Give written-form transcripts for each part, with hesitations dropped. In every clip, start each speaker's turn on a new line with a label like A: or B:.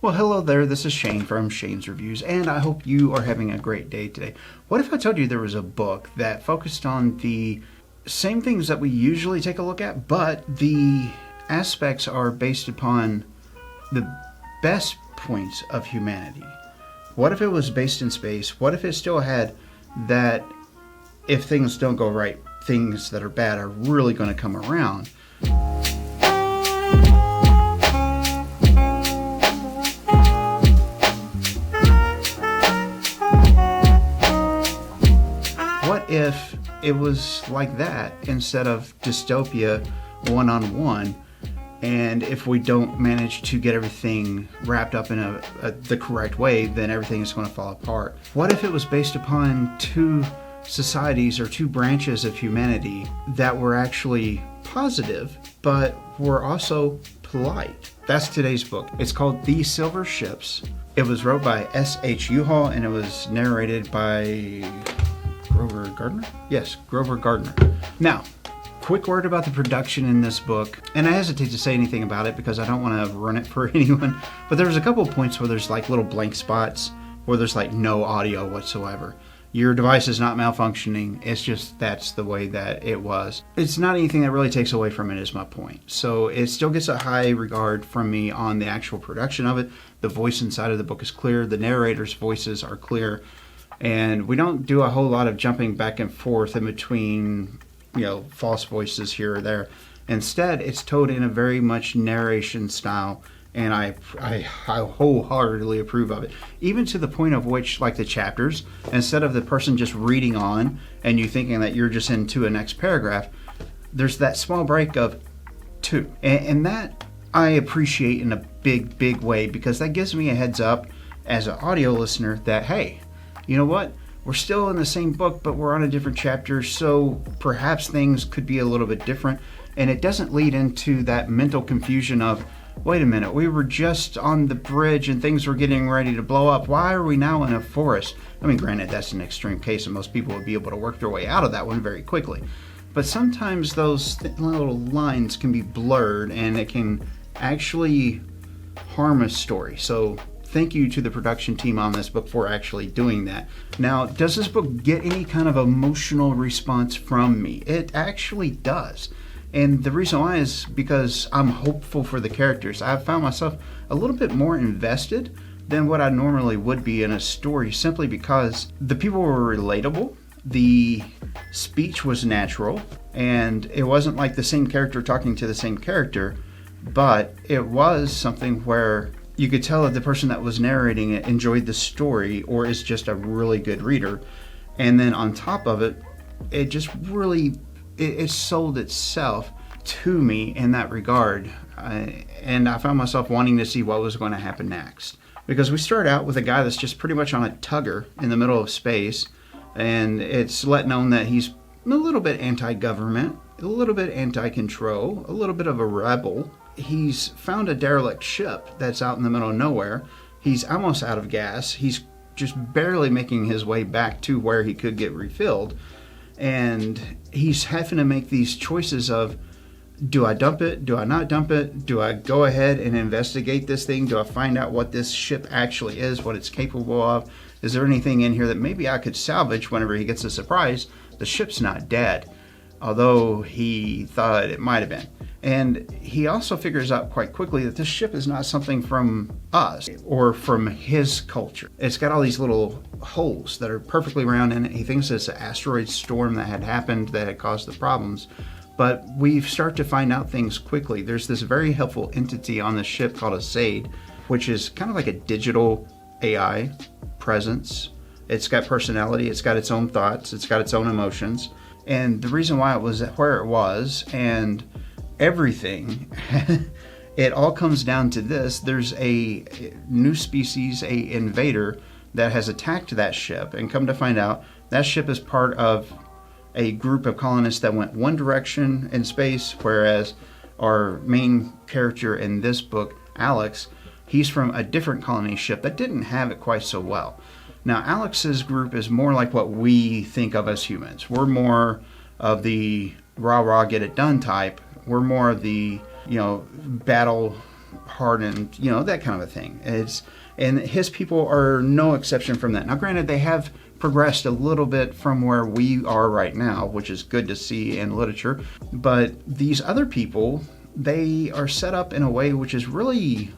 A: Well, hello there. This is Shane from Shane's Reviews, and I hope you are having a great day today. What if I told you there was a book that focused on the same things that we usually take a look at, but the aspects are based upon the best points of humanity? What if it was based in space? What if it still had that if things don't go right, things that are bad are really going to come around? What if it was like that instead of dystopia one-on-one, and if we don't manage to get everything wrapped up in the correct way, then everything is going to fall apart? What if it was based upon two societies or two branches of humanity that were actually positive, but were also polite? That's today's book. It's called The Silver Ships. It was wrote by S.H. U-Haul, and it was narrated by Grover Gardner? Yes, Grover Gardner. Now, quick word about the production in this book, and I hesitate to say anything about it because I don't want to run it for anyone, but there's a couple of points where there's like little blank spots where there's like no audio whatsoever. Your device is not malfunctioning, it's just that's the way that it was. It's not anything that really takes away from it is my point. So it still gets a high regard from me on the actual production of it. The voice inside of the book is clear, the narrator's voices are clear, and we don't do a whole lot of jumping back and forth in between, false voices here or there. Instead, it's told in a very much narration style, and I wholeheartedly approve of it. Even to the point of which, like the chapters, instead of the person just reading on and you thinking that you're just into a next paragraph, there's that small break of two. And that I appreciate in a big, big way, because that gives me a heads up as an audio listener that, hey, you know what? We're still in the same book, but we're on a different chapter, so perhaps things could be a little bit different. And it doesn't lead into that mental confusion of, wait a minute, we were just on the bridge and things were getting ready to blow up. Why are we now in a forest? I mean, granted, that's an extreme case, and most people would be able to work their way out of that one very quickly. But sometimes those little lines can be blurred, and it can actually harm a story. So thank you to the production team on this book for actually doing that. Now, does this book get any kind of emotional response from me? It actually does. And the reason why is because I'm hopeful for the characters. I've found myself a little bit more invested than what I normally would be in a story, simply because the people were relatable, the speech was natural, and it wasn't like the same character talking to the same character, but it was something where you could tell that the person that was narrating it enjoyed the story or is just a really good reader. And then on top of it, it just really, it sold itself to me in that regard. And I found myself wanting to see what was going to happen next. Because we start out with a guy that's just pretty much on a tugger in the middle of space. And it's let known that he's a little bit anti-government, a little bit anti-control, a little bit of a rebel. He's found a derelict ship that's out in the middle of nowhere. He's almost out of gas. He's just barely making his way back to where he could get refilled. And he's having to make these choices of, do I dump it? Do I not dump it? Do I go ahead and investigate this thing? Do I find out what this ship actually is, what it's capable of? Is there anything in here that maybe I could salvage whenever he gets a surprise? The ship's not dead, although he thought it might have been. And he also figures out quite quickly that this ship is not something from us or from his culture. It's got all these little holes that are perfectly round in it. He thinks it's an asteroid storm that had happened that had caused the problems. But we start to find out things quickly. There's this very helpful entity on the ship called a Sade, which is kind of like a digital AI presence. It's got personality, it's got its own thoughts, it's got its own emotions. And the reason why it was where it was and everything, it all comes down to this. There's a new species, a invader, that has attacked that ship, and come to find out that ship is part of a group of colonists that went one direction in space, whereas our main character in this book, Alex, he's from a different colony ship that didn't have it quite so well. Now, Alex's group is more like what we think of as humans. We're more of the rah-rah, get it done type. We're more of the, battle hardened, that kind of a thing. And his people are no exception from that. Now, granted, they have progressed a little bit from where we are right now, which is good to see in literature. But these other people, they are set up in a way which is really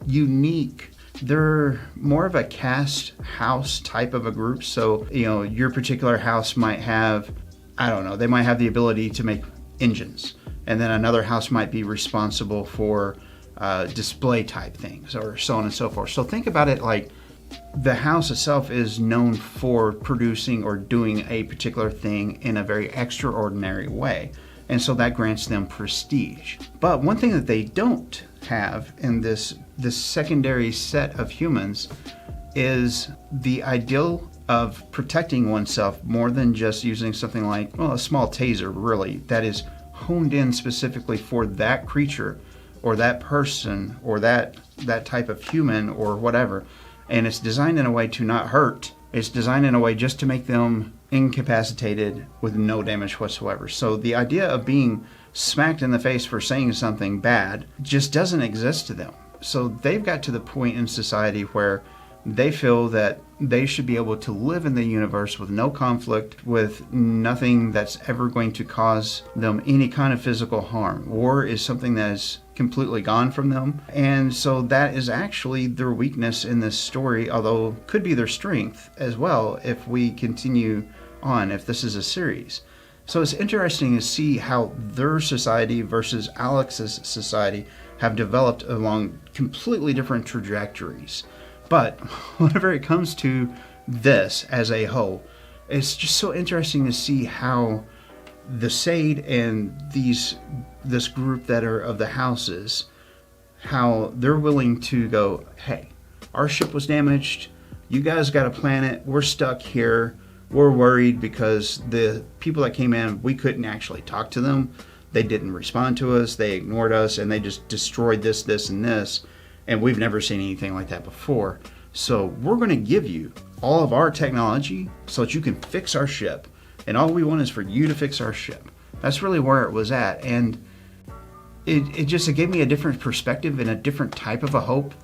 A: unique. They're more of a caste house type of a group. So, your particular house might have, I don't know, they might have the ability to make engines. And then another house might be responsible for display type things, or so on and so forth. So think about it like the house itself is known for producing or doing a particular thing in a very extraordinary way. And so that grants them prestige. But one thing that they don't have in this secondary set of humans is the ideal of protecting oneself more than just using something like, a small taser, really, that is honed in specifically for that creature or that person or that type of human or whatever. And it's designed in a way to not hurt. It's designed in a way just to make them incapacitated with no damage whatsoever. So the idea of being smacked in the face for saying something bad just doesn't exist to them. So they've got to the point in society where they feel that they should be able to live in the universe with no conflict, with nothing that's ever going to cause them any kind of physical harm. War is something that is completely gone from them. And so that is actually their weakness in this story, although could be their strength as well if we continue on, if this is a series. So it's interesting to see how their society versus Alex's society have developed along completely different trajectories. But whenever it comes to this as a whole, it's just so interesting to see how the Sade and this group that are of the houses, how they're willing to go, hey, our ship was damaged, you guys got a planet, we're stuck here, we're worried because the people that came in, we couldn't actually talk to them, they didn't respond to us, they ignored us, and they just destroyed this, and this. And we've never seen anything like that before. So we're going to give you all of our technology so that you can fix our ship. And all we want is for you to fix our ship. That's really where it was at. And it gave me a different perspective and a different type of a hope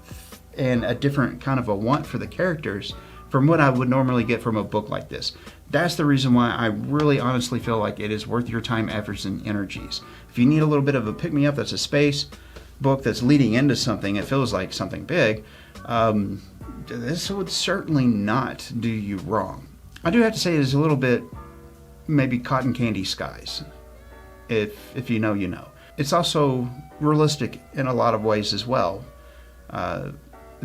A: and a different kind of a want for the characters from what I would normally get from a book like this. That's the reason why I really honestly feel like it is worth your time, efforts, and energies. If you need a little bit of a pick-me-up that's a space book that's leading into something, it feels like something big, this would certainly not do you wrong. I do have to say it is a little bit maybe cotton candy skies. If you know, you know. It's also realistic in a lot of ways as well.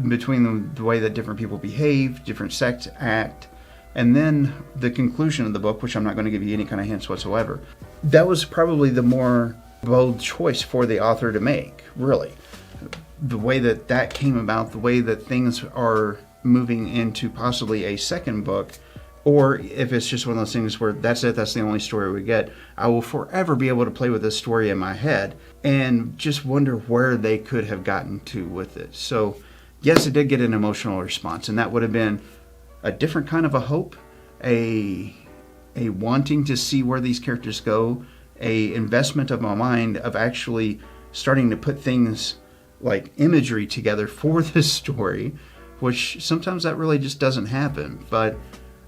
A: Between the way that different people behave, different sects act, and then the conclusion of the book, which I'm not going to give you any kind of hints whatsoever. That was probably the more bold choice for the author to make, really. The way that came about, the way that things are moving into possibly a second book, or if it's just one of those things where that's it, that's the only story we get, I will forever be able to play with this story in my head and just wonder where they could have gotten to with it. So, yes, it did get an emotional response, and that would have been a different kind of a hope, a wanting to see where these characters go, a investment of my mind of actually starting to put things like imagery together for this story, which sometimes that really just doesn't happen. But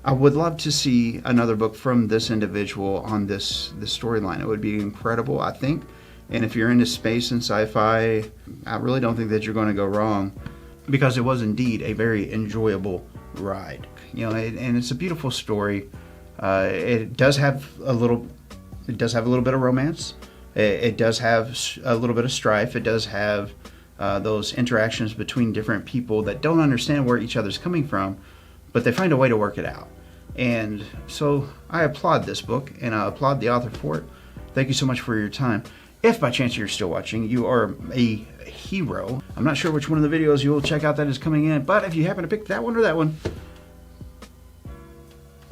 A: I would love to see another book from this individual on this storyline. It would be incredible, I think. And if you're into space and sci-fi, I really don't think that you're going to go wrong, because it was indeed a very enjoyable ride. And it's a beautiful story. It does have a little bit of romance. It does have a little bit of strife. It does have those interactions between different people that don't understand where each other's coming from, but they find a way to work it out. And so I applaud this book, and I applaud the author for it. Thank you so much for your time. If by chance you're still watching, you are a hero. I'm not sure which one of the videos you will check out that is coming in, but if you happen to pick that one or that one,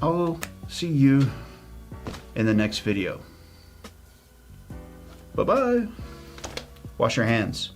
A: I'll see you in the next video. Bye-bye. Wash your hands.